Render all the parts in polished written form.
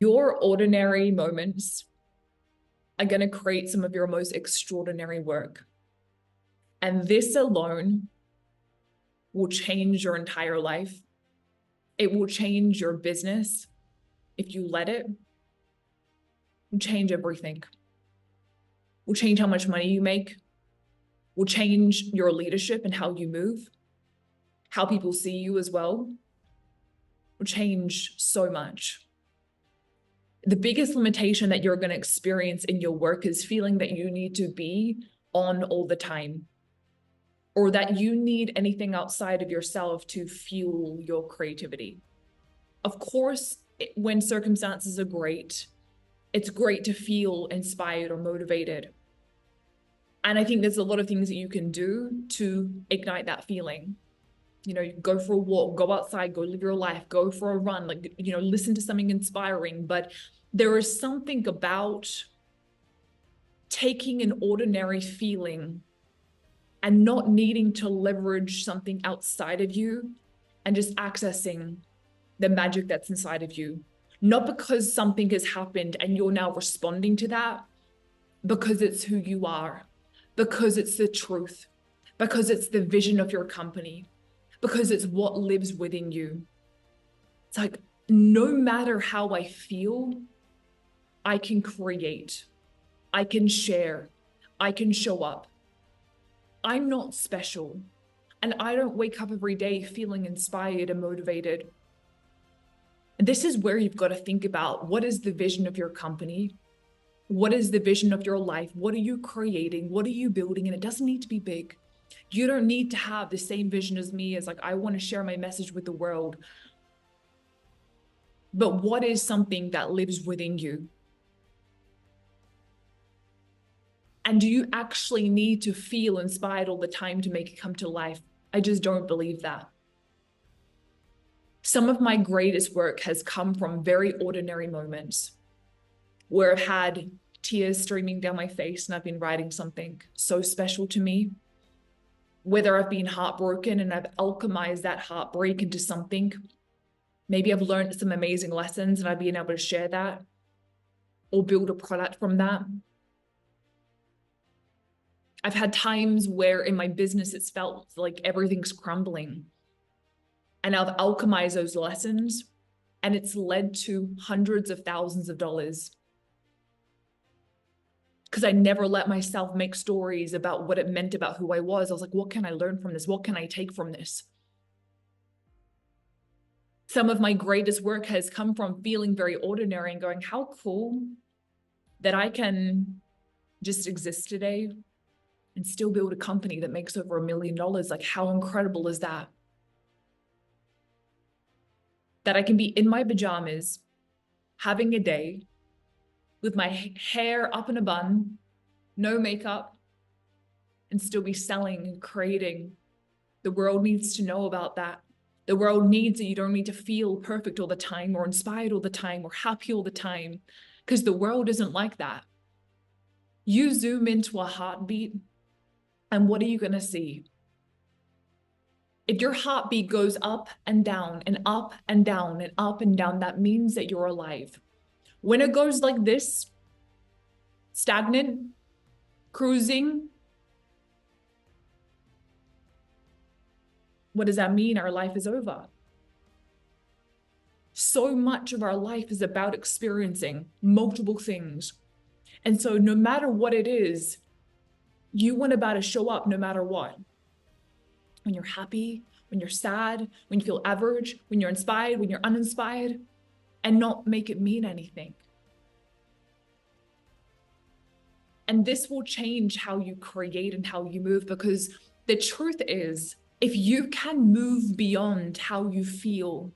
Your ordinary moments are going to create some of your most extraordinary work. And this alone will change your entire life. It will change your business if you let it. It will change everything. It will change how much money you make. It will change your leadership and how you move, how people see you as well. It will change so much. The biggest limitation that you're going to experience in your work is feeling that you need to be on all the time, or that you need anything outside of yourself to fuel your creativity. Of course, when circumstances are great, it's great to feel inspired or motivated. And I think there's a lot of things that you can do to ignite that feeling. You go for a walk, go outside, go live your life, go for a run, listen to something inspiring. But there is something about taking an ordinary feeling and not needing to leverage something outside of you and just accessing the magic that's inside of you. Not because something has happened and you're now responding to that, because it's who you are, because it's the truth, because it's the vision of your company, because it's what lives within you. It's like, no matter how I feel, I can create, I can share, I can show up. I'm not special, and I don't wake up every day feeling inspired and motivated. And this is where you've got to think about, what is the vision of your company? What is the vision of your life? What are you creating? What are you building? And it doesn't need to be big. You don't need to have the same vision as me, as like, I want to share my message with the world. But what is something that lives within you? And do you actually need to feel inspired all the time to make it come to life? I just don't believe that. Some of my greatest work has come from very ordinary moments where I've had tears streaming down my face and I've been writing something so special to me. Whether I've been heartbroken and I've alchemized that heartbreak into something. Maybe I've learned some amazing lessons and I've been able to share that or build a product from that. I've had times where in my business, it's felt like everything's crumbling. And I've alchemized those lessons and it's led to hundreds of thousands of dollars. Because I never let myself make stories about what it meant about who I was. I was like, what can I learn from this? What can I take from this? Some of my greatest work has come from feeling very ordinary and going, how cool that I can just exist today and still build a company that makes over $1 million. Like, how incredible is that? That I can be in my pajamas, having a day with my hair up in a bun, no makeup, and still be selling and creating. The world needs to know about that. The world needs that you don't need to feel perfect all the time or inspired all the time or happy all the time, because the world isn't like that. You zoom into a heartbeat, and what are you going to see? If your heartbeat goes up and down and up and down and up and down, that means that you're alive. When it goes like this, stagnant, cruising, what does that mean? Our life is over. So much of our life is about experiencing multiple things. And so no matter what it is, you want about to show up no matter what. When you're happy, when you're sad, when you feel average, when you're inspired, when you're uninspired, and not make it mean anything. And this will change how you create and how you move, because the truth is, if you can move beyond how you feel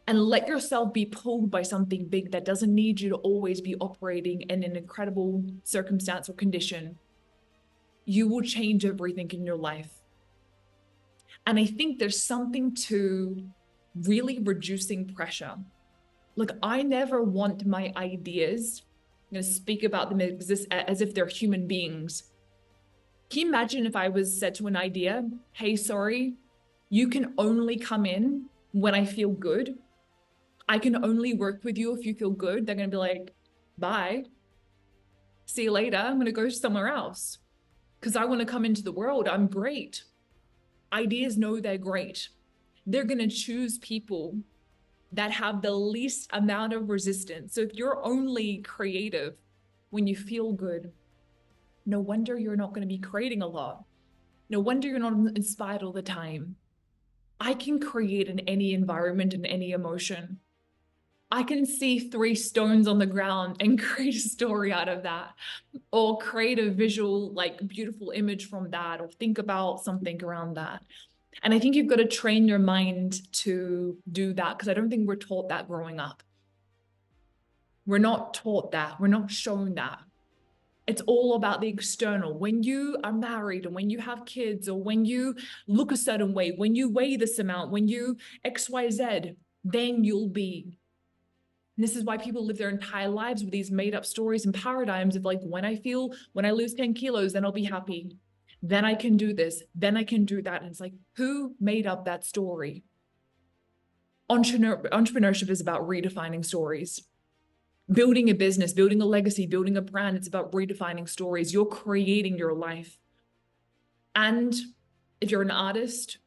and let yourself be pulled by something big that doesn't need you to always be operating in an incredible circumstance or condition, you will change everything in your life. And I think there's something to really reducing pressure. Like, I never want my ideas, I'm going to speak about them as if they're human beings. Can you imagine if I was said to an idea, hey, sorry, you can only come in when I feel good? I can only work with you if you feel good. They're going to be like, bye. See you later. I'm going to go somewhere else because I want to come into the world. I'm great. Ideas know they're great. They're going to choose people that have the least amount of resistance. So if you're only creative when you feel good, no wonder you're not going to be creating a lot. No wonder you're not inspired all the time. I can create in any environment and any emotion. I can see 3 stones on the ground and create a story out of that, or create a visual, like beautiful image from that, or think about something around that. And I think you've got to train your mind to do that, because I don't think we're taught that growing up. We're not taught that. We're not shown that. It's all about the external. When you are married and when you have kids, or when you look a certain way, when you weigh this amount, when you XYZ, then you'll be. And this is why people live their entire lives with these made up stories and paradigms of like, when I lose 10 kilos, then I'll be happy. Then I can do this. Then I can do that. And it's like, who made up that story? Entrepreneurship is about redefining stories. Building a business, building a legacy, building a brand, it's about redefining stories. You're creating your life. And if you're an artist,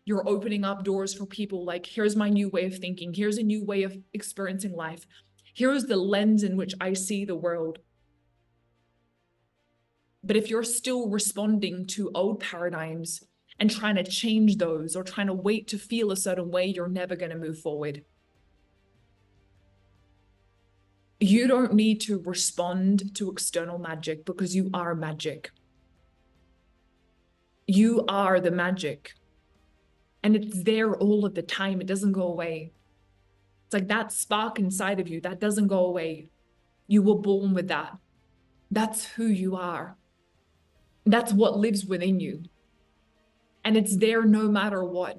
you're opening up doors for people like, here's my new way of thinking. Here's a new way of experiencing life. Here's the lens in which I see the world. But if you're still responding to old paradigms and trying to change those, or trying to wait to feel a certain way, you're never going to move forward. You don't need to respond to external magic, because you are magic. You are the magic. And it's there all of the time. It doesn't go away. It's like that spark inside of you, that doesn't go away. You were born with that. That's who you are. That's what lives within you. And it's there no matter what.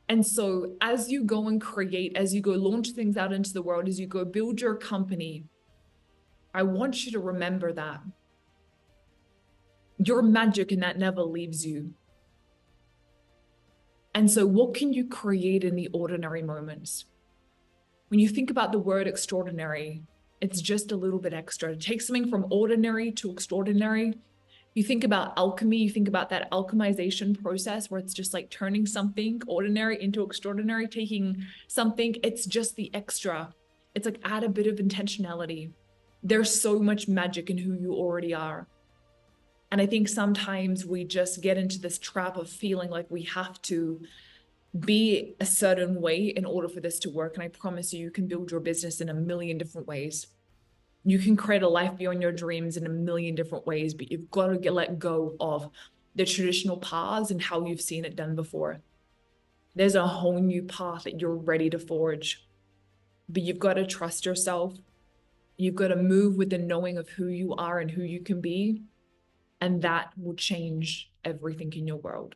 And so as you go and create, as you go launch things out into the world, as you go build your company, I want you to remember that. You're magic, and that never leaves you. And so what can you create in the ordinary moments? When you think about the word extraordinary, it's just a little bit extra. It takes something from ordinary to extraordinary. You think about alchemy, you think about that alchemization process where it's just like turning something ordinary into extraordinary, taking something, it's just the extra. It's like add a bit of intentionality. There's so much magic in who you already are. And I think sometimes we just get into this trap of feeling like we have to be a certain way in order for this to work. And I promise you, you can build your business in a million different ways. You can create a life beyond your dreams in a million different ways, but you've got to let go of the traditional paths and how you've seen it done before. There's a whole new path that you're ready to forge, but you've got to trust yourself. You've got to move with the knowing of who you are and who you can be. And that will change everything in your world.